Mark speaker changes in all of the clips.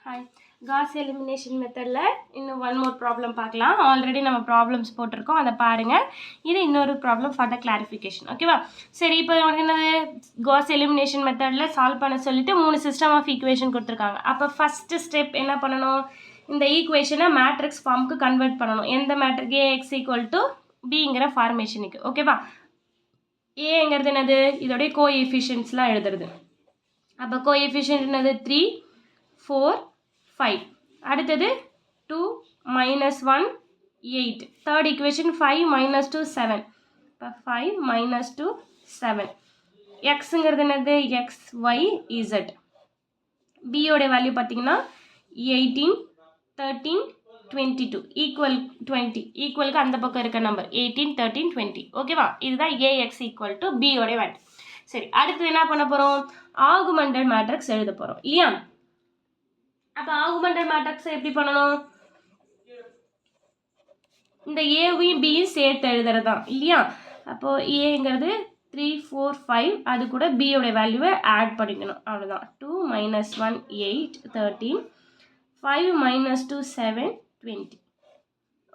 Speaker 1: Hi, Gauss elimination மெத்தடில் இன்னும் one more problem பார்க்கலாம். ஆல்ரெடி நம்ம ப்ராப்ளம்ஸ் போட்டிருக்கோம், அதை பாருங்கள். இது இன்னொரு ப்ராப்ளம் ஃபார் த கிளாரிஃபிகேஷன். ஓகேவா? சரி, இப்போ உனக்கு என்னது காஸ் எலிமினேஷன் மெத்தடில் சால்வ் பண்ண சொல்லிட்டு 3 சிஸ்டம் ஆஃப் ஈக்குவேஷன் கொடுத்துருக்காங்க. அப்போ ஃபஸ்ட்டு ஸ்டெப் என்ன பண்ணணும்? இந்த ஈக்குவேஷனை மேட்ரிக்ஸ் ஃபார்முக்கு கன்வெர்ட் பண்ணணும். எந்த மேட்ரிக் ஏஎக்ஸ் ஈக்குவல் டு பிங்கிற ஃபார்மேஷனுக்கு. ஓகேவா? ஏங்கிறது என்னது? இதோடைய கோஎஃபிஷியன்ட்ஸ்லாம் எழுதுறது. அப்போ கோஎஃபிஷியன்ட் என்னது? 3, 4, 5. அடுத்தது 2 minus 1 8. Third equation 5 minus 2 7. இப்போ 5 minus 2 7. எக்ஸுங்கிறது என்னது? X Y Z. பியோட வேல்யூ பார்த்தீங்கன்னா 18 13 22 ஈக்குவல் 20. ஈக்குவலுக்கு அந்த பக்கம் இருக்க நம்பர் 18 13 20. ஓகேவா? இதுதான் ஏஎக்ஸ் ஈக்குவல் டு பியோட வேல்யூ. சரி, அடுத்தது என்ன பண்ண போகிறோம்? ஆகுமெண்டட் மேட்ரிக்ஸ் எழுத போகிறோம் இல்லையா? அப்போ ஆகுமெண்டட் மேட்ரிக்ஸை எப்படி பண்ணணும்? இந்த ஏவையும் பியும் சேர்த்து எழுதுறது தான் இல்லையா? அப்போது ஏங்கிறது 3 4 5, அது கூட பியோட வேல்யூவை ஆட் பண்ணிக்கணும். அவ்வளோதான். 2 minus 1 8 13, 5 minus 2 7 20.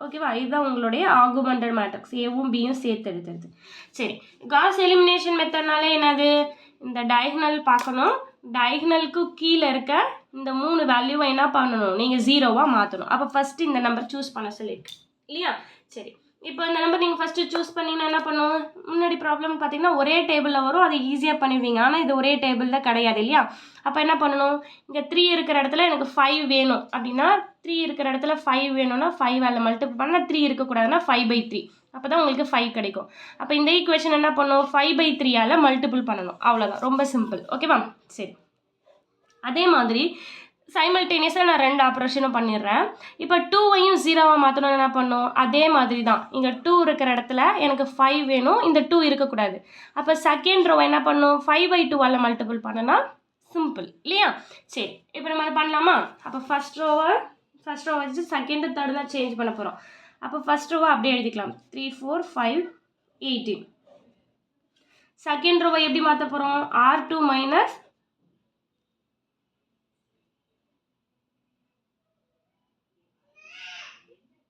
Speaker 1: ஓகேவா? இதுதான் உங்களுடைய ஆகுமெண்டட் மேட்ரிக்ஸ், ஏவும் பியும் சேர்த்து எழுதுறது. சரி, காஸ் எலிமினேஷன் மெத்தட்னாலே என்னது? இந்த டயகனல் பார்க்கணும். டயகனலுக்கு கீழே இருக்க இந்த 3 வேல்யூவை என்ன பண்ணணும்? நீங்கள் 0வாக மாற்றணும். அப்போ ஃபஸ்ட்டு இந்த நம்பர் சூஸ் பண்ண சொல்லியிருக்கு இல்லையா? சரி, இப்போ இந்த நம்பர் நீங்கள் ஃபஸ்ட்டு சூஸ் பண்ணிங்கன்னா என்ன பண்ணும்? முன்னாடி ப்ராப்ளம் பார்த்தீங்கன்னா ஒரே டேபிளில் வரும், அது ஈஸியாக பண்ணிடுவீங்க. ஆனால் இது ஒரே டேபிளில் கிடையாது இல்லையா? அப்போ என்ன பண்ணணும்? இங்கே 3 இருக்கிற இடத்துல எனக்கு 5 வேணும் அப்படின்னா, 3 இருக்கிற இடத்துல 5 வேணும்னா 5ஆல் மல்டிபிள் பண்ணால் 3 இருக்கக்கூடாதுன்னா 5/3. அப்போ தான் உங்களுக்கு 5 கிடைக்கும். அப்போ இந்த ஈக்குவேஷன் என்ன பண்ணும்? 5/3ஆல் மல்டிபிள் பண்ணணும். அவ்வளோதான், ரொம்ப சிம்பிள். ஓகேவா? சரி, அதே மாதிரி சைமல்டேனியஸாக நான் 2 ஆப்ரேஷனும் பண்ணிடுறேன். இப்போ 2வையும் 0வாக மாற்றணும். என்ன பண்ணும்? அதே மாதிரி தான். இங்கே 2 இருக்கிற இடத்துல எனக்கு 5 வேணும், இந்த 2 இருக்கக்கூடாது. அப்போ செகண்ட் ரோவை என்ன பண்ணும்? 5/2ஆல் மல்டிபிள் பண்ணனா சிம்பிள் இல்லையா? சரி, இப்போ நம்ம அதை பண்ணலாமா? அப்போ ஃபஸ்ட் ரோவை வச்சு செகண்டு தேர்டு தான் சேஞ்ச் பண்ண போகிறோம். அப்போ ஃபஸ்ட் ரோவை அப்படியே எழுதிக்கலாம். 3 4 5 18. செகண்ட் ரோவை எப்படி மாற்ற போகிறோம்? R2 minus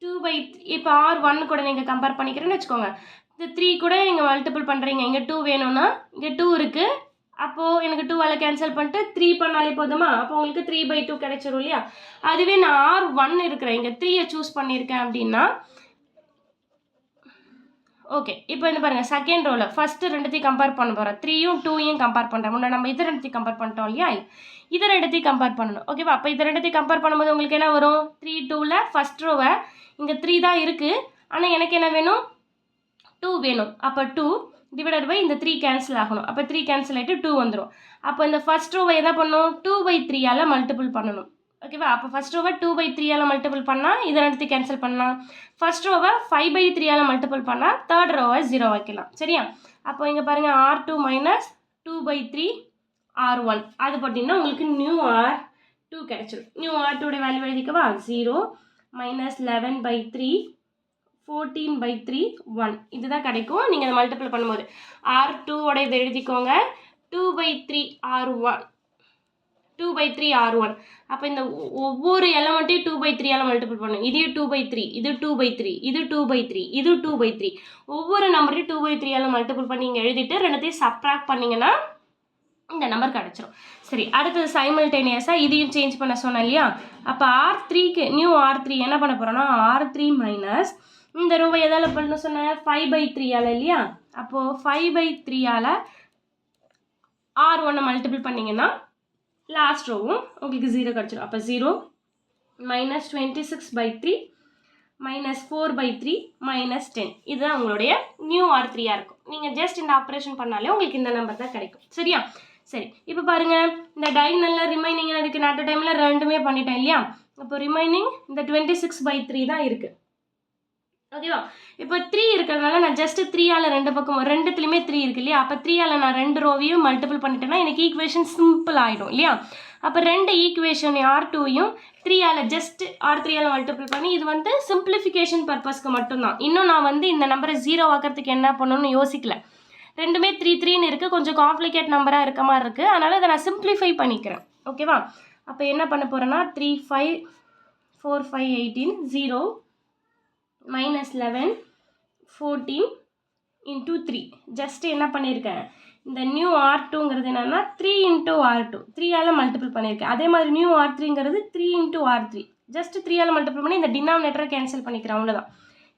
Speaker 1: 2/3. இப்போ R1 கூட நீங்கள் கம்பேர் பண்ணிக்கிறேன்னு வச்சுக்கோங்க. இந்த 3 கூட நீங்கள் மல்டிபிள் பண்ணுறீங்க. இங்கே 2 வேணும்னா இங்கே 2 இருக்குது. அப்போது எனக்கு 2ஆல் கேன்சல் பண்ணிட்டு 3 பண்ணாலே போதுமா? அப்போ உங்களுக்கு 3/2 கிடைச்சிரும் இல்லையா? அதுவே நான் R1 இருக்கிறேன், இங்கே 3யை சூஸ் பண்ணியிருக்கேன் அப்படின்னா, ஓகே, இப்போ இந்த பாருங்கள், செகண்ட் ரோவில் ஃபஸ்ட்டு ரெண்டுத்தையும் கம்பேர் பண்ண போகிறேன். 3யும் 2யும் கம்பேர் பண்ணுறேன். முன்னே நம்ம இது ரெண்டுத்தையும் கம்பேர் பண்ணிட்டோம் இல்லையா? இதை ரெண்டுத்தையும் கம்பேர் பண்ணணும். ஓகேவா? அப்போ இதை ரெண்டுத்தையும் கம்பேர் பண்ணும்போது உங்களுக்கு என்ன வரும்? 3 2ல் ஃபஸ்ட் ரோவை இங்கே 3 தான் இருக்குது, ஆனால் எனக்கு என்ன வேணும்? 2 வேணும். அப்போ 2 டிவைடட் பை இந்த 3 கேன்சல் ஆகணும். அப்போ 3 கேன்சல் ஆகிட்டு 2 வந்துடும். அப்போ இந்த ஃபஸ்ட் ரோவை என்ன பண்ணணும்? 2/3ஆல் மல்டிபிள் பண்ணணும். ஓகேவா? அப்போ ஃபஸ்ட் ரோவை 2/3ஆல் மல்டிபிள் பண்ணால் இதை ரெண்டுத்தையும் கேன்சல் பண்ணலாம். ஃபஸ்ட் ரோவை 5/3ஆல் மல்டிபிள் பண்ணால் தேர்ட் ரோவை 0 வைக்கலாம். சரியா? அப்போ இங்கே பாருங்கள், R2 மைனஸ் 2/3 R1. அது பார்த்தீங்கன்னா உங்களுக்கு நியூ R2 கிடைச்சிடும். நியூ R2 வேல்யூ எழுதிக்கவா? 0 minus 11/3 14/3 1. இதுதான் கிடைக்கும் நீங்கள் அதை மல்டிபிள் பண்ணும்போது. R2 இது எழுதிக்கோங்க. 2/3 R1. 2/3 R1. அப்போ இந்த ஒவ்வொரு எலமெண்ட்டையும் 2/3ஆல் மல்டிபிள் பண்ணணும். இது 2/3, இது 2/3, இது 2/3, இது 2/3. ஒவ்வொரு நம்பரையும் 2/3ஆல் மல்டிபிள் பண்ணி இங்கே எழுதிட்டு ரெண்டுத்தையும் சப்ராக்ட் பண்ணிங்கன்னா இந்த நம்பர் கிடச்சிரும். சரி, அடுத்தது சைமல்டேனியஸாக இதையும் சேஞ்ச் பண்ண சொன்னேன் இல்லையா? அப்போ R3க்கு நியூ R3 என்ன பண்ண போகிறோன்னா, R3 மைனஸ் இந்த ரோவை எதால் பண்ண சொன்னேன்? 5/3ஆல் இல்லையா? அப்போது 5/3ஆல் R1 மல்டிபிள் பண்ணிங்கன்னா லாஸ்ட் ரோவும் உங்களுக்கு 0 கிடச்சிடும். அப்போ 0 minus 26/3 minus 4/3 minus 10. இதுதான் உங்களுடைய நியூ R3ஆக இருக்கும். நீங்கள் ஜஸ்ட் இந்த ஆப்ரேஷன் பண்ணாலே உங்களுக்கு இந்த நம்பர் தான் கிடைக்கும். சரியா? சரி, இப்போ பாருங்கள், இந்த டயகனலில் ரிமைனிங் இருக்குது. நான் அட் டைமில் ரெண்டுமே பண்ணிட்டேன் இல்லையா? அப்போ ரிமைனிங் இந்த 26/3 தான் இருக்குது. ஓகேவா? இப்போ 3 இருக்கிறதுனால நான் ஜஸ்ட் 3ஆல் ரெண்டு பக்கம் ரெண்டுத்துலேயுமே 3 இருக்குது இல்லையா? அப்போ 3ஆல் நான் 2 ரோவையும் மல்டிபிள் பண்ணிட்டேன்னா எனக்கு ஈக்குவேஷன் சிம்பிள் ஆகிடும் இல்லையா? அப்போ 2 ஈக்குவேஷன் R2யும் 3ஆல் ஜஸ்ட் R3ஆல் மல்டிபிள் பண்ணி, இது வந்து சிம்பிளிஃபிகேஷன் பர்பஸ்க்கு மட்டும்தான். இன்னும் நான் இந்த நம்பரை 0 ஆக்கிறதுக்கு என்ன பண்ணணும்னு யோசிக்கல. ரெண்டுமே 3 3ன்னு இருக்குது, கொஞ்சம் காம்ப்ளிகேட் நம்பராக இருக்க மாதிரி இருக்குது. அதனால் இதை நான் சிம்பிளிஃபை பண்ணிக்கிறேன். ஓகேவா? அப்போ என்ன பண்ண போகிறேன்னா 3 5 4 5 18 0 minus 11 14 into 3 ஜஸ்ட் என்ன பண்ணியிருக்கேன் இந்த நியூ R2ங்கிறது என்னென்னா 3 into R2 3ஆல் மல்டிபிள் பண்ணியிருக்கேன். அதே மாதிரி நியூ R3ங்கிறது 3 into R3 ஜஸ்ட் 3ஆல் மல்டிபிள் பண்ணி இந்த டினாமினேட்டரை கேன்சல் பண்ணிக்கிறேன், அவ்வளோதான்.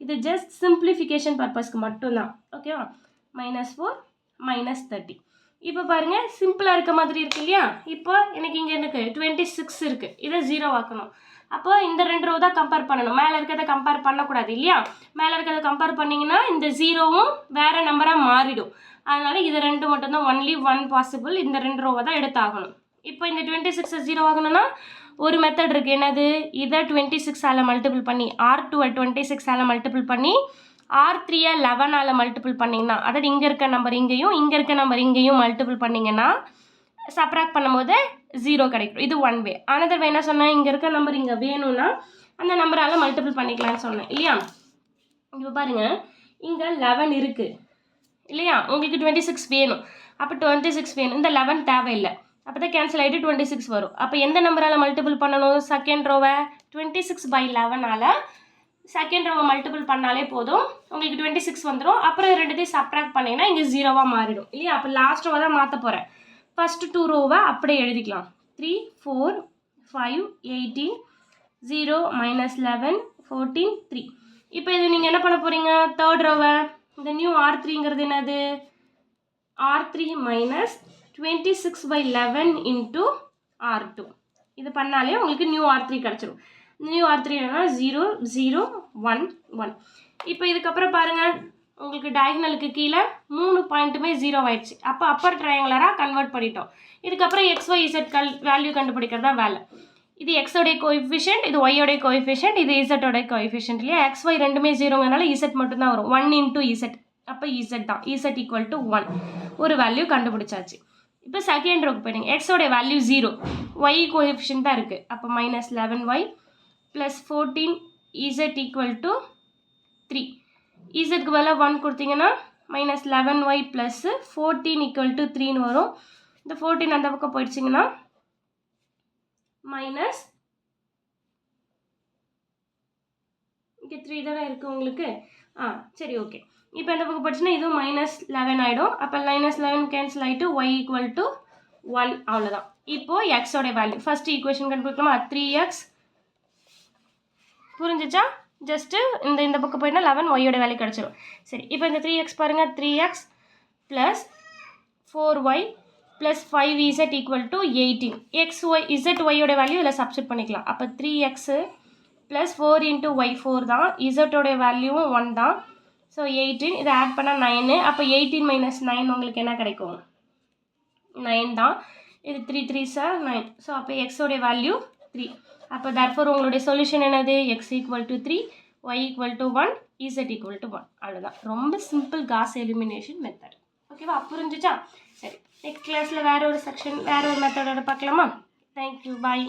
Speaker 1: இது ஜஸ்ட் சிம்பிளிஃபிகேஷன் பர்பஸ்க்கு மட்டும்தான். ஓகேவா? -4 -30. இப்போ பாருங்கள் சிம்பிளாக இருக்க மாதிரி இருக்கு இல்லையா? இப்போ எனக்கு இங்கே எனக்கு 26 இருக்குது, இதை 0 ஆக்கணும். அப்போ இந்த 2 ரோ தான் கம்பேர் பண்ணணும், மேலே இருக்கிறத கம்பேர் பண்ணக்கூடாது இல்லையா? மேலே இருக்கிறத கம்பேர் பண்ணிங்கன்னா இந்த 0வும் வேறு நம்பராக மாறிடும். அதனால் இது 2 மட்டும்தான் ஒன்லி 1 பாசிபிள். இந்த 2 ரோவை தான் எடுத்தாகணும். இப்போ இந்த 26 0 ஆகணும்னா ஒரு மெத்தட் இருக்குது. என்னது? இதை 26ஆல் மல்டிபிள் பண்ணி R2 26ஆல் மல்டிபிள் பண்ணி R3 11ஆல் மல்டிபிள் பண்ணிங்கன்னா, அதாவது இங்கே இருக்க நம்பர் இங்கேயும் இங்கே இருக்க நம்பர் இங்கேயும் மல்டிபிள் பண்ணிங்கன்னா சப்ராக்ட் பண்ணும்போது 0 கிடைக்கும். இது ஒன் வே. அனதர் வே என்ன சொன்னேன், இங்கே இருக்க நம்பர் இங்கே வேணும்னா அந்த நம்பரால் மல்டிபிள் பண்ணிக்கலாம்னு சொன்னேன் இல்லையா? இப்போ பாருங்கள் இங்கே 11 இருக்குது இல்லையா? உங்களுக்கு 26 வேணும். அப்போ 26 வேணும், இந்த 11 தேவையில்லை. அப்போ தான் கேன்சல் ஆகிட்டு 26 வரும். அப்போ எந்த நம்பரால் மல்டிபிள் பண்ணணும்? செகண்ட் ரோவை 26/11ஆல் செகண்ட் ரோவை மல்டிபிள் பண்ணாலே போதும், உங்களுக்கு 26 வந்துடும். அப்புறம் ரெண்டுத்தையும் சப்ராக்ட் பண்ணிங்கன்னா இங்கே 0வாக மாறிடும் இல்லையா? அப்போ லாஸ்ட் ரோவை தான் மாற்ற போகிறேன். ஃபஸ்ட்டு 2 ரோவை அப்படியே எழுதிக்கலாம். 3 4 5 18 0 -11 14 3. இப்போ இது நீங்கள் என்ன பண்ண போகிறீங்க? தேர்ட் ரோவை இந்த நியூ R3ங்கிறது என்னது? R3 -26/11 into R2. இது பண்ணாலே உங்களுக்கு நியூ R3 கிடச்சிரும். நியூ R3 என்னன்னா 0 0 1 1. இப்போ இதுக்கப்புறம் பாருங்கள் உங்களுக்கு டயகனலுக்கு கீழே 3 பாயிண்ட்டுமே 0 ஆயிடுச்சு. அப்போ அப்பர் ட்ரையாங்குலராக கன்வெர்ட் பண்ணிட்டோம். இதுக்கப்புறம் XYZ வேல்யூ கண்டுபிடிக்கிறதா வேலை. இது எக்ஸோடைய கோஎஃபிஷியன்ட், இது ஒய்யோடைய கோஎஃபிஷியன்ட், இது இசட்டோடைய கோஎஃபிஷியன்ட் இல்லையா? XY ரெண்டுமே 0ங்கிறனால இசட் மட்டும்தான் வரும். 1 into இசட், அப்போ இசட் தான். இசட் ஈக்குவல் டு 1 ஒரு வேல்யூ கண்டுபிடிச்சாச்சு. இப்போ செகண்ட் ரோக்கு போயிடுங்க. எக்ஸோடைய வேல்யூ 0, ஒய் கோஎஃபிஷியன்ட் தான் இருக்குது. அப்போ -11y + 14 இசட் ஈக்குவல் டு 3. இசட்க்கு பதிலாக 1 கொடுத்தீங்கன்னா -11y + 14 ஈக்குவல் டு 3ன்னு வரும். இந்த 14 அந்த பக்கம் போயிடுச்சிங்கன்னா மைனஸ் இங்கே 3 தானே இருக்குது உங்களுக்கு. சரி ஓகே. இப்போ இந்த பக்கம் போயிடுச்சுன்னா இதுவும் -11 ஆகிடும். அப்போ -11 கேன்சல் ஆகிட்டு y ஈக்குவல் டு 1, அவ்வளோதான். இப்போது எக்ஸோடைய வேல்யூ ஃபஸ்ட்டு ஈக்குவேஷன் கண்டுபிடிக்கலாமா? 3x புரிஞ்சிச்சா? ஜஸ்ட்டு இந்த பக்கம் போயிட்டா 11 ஒய்யோட வேல்யூ கிடச்சிரும். சரி, இப்போ இந்த 3x பாருங்கள், 3x + 4y + 5z equal to 18. XY ZYயோட வேல்யூ இதில் சப்ஸ்டிட் பண்ணிக்கலாம். அப்போ 3x + 4 into y 4 தான். இசட்டோடைய வேல்யூவும் 1 தான். ஸோ 18, இதை ஆட் பண்ணால் 9. அப்போ 18 - 9 உங்களுக்கு என்ன கிடைக்கும்? 9 தான். இது 3 3s 9. ஸோ அப்போ எக்ஸோடைய வேல்யூ 3. அப்போ தர்ஃபோர் உங்களுடைய சொல்யூஷன் என்னது? x equal to 3, y equal to 1, z equal to 1. அவ்வளோதான். ரொம்ப சிம்பிள் காஸ் எலிமினேஷன் மெத்தட். ஓகேவா? புரிஞ்சிச்சா? சரி, நெக்ஸ்ட் கிளாஸில் வேறு ஒரு செக்ஷன் வேறு ஒரு மெத்தடோட பார்க்கலாமா? தேங்க்யூ, பாய்.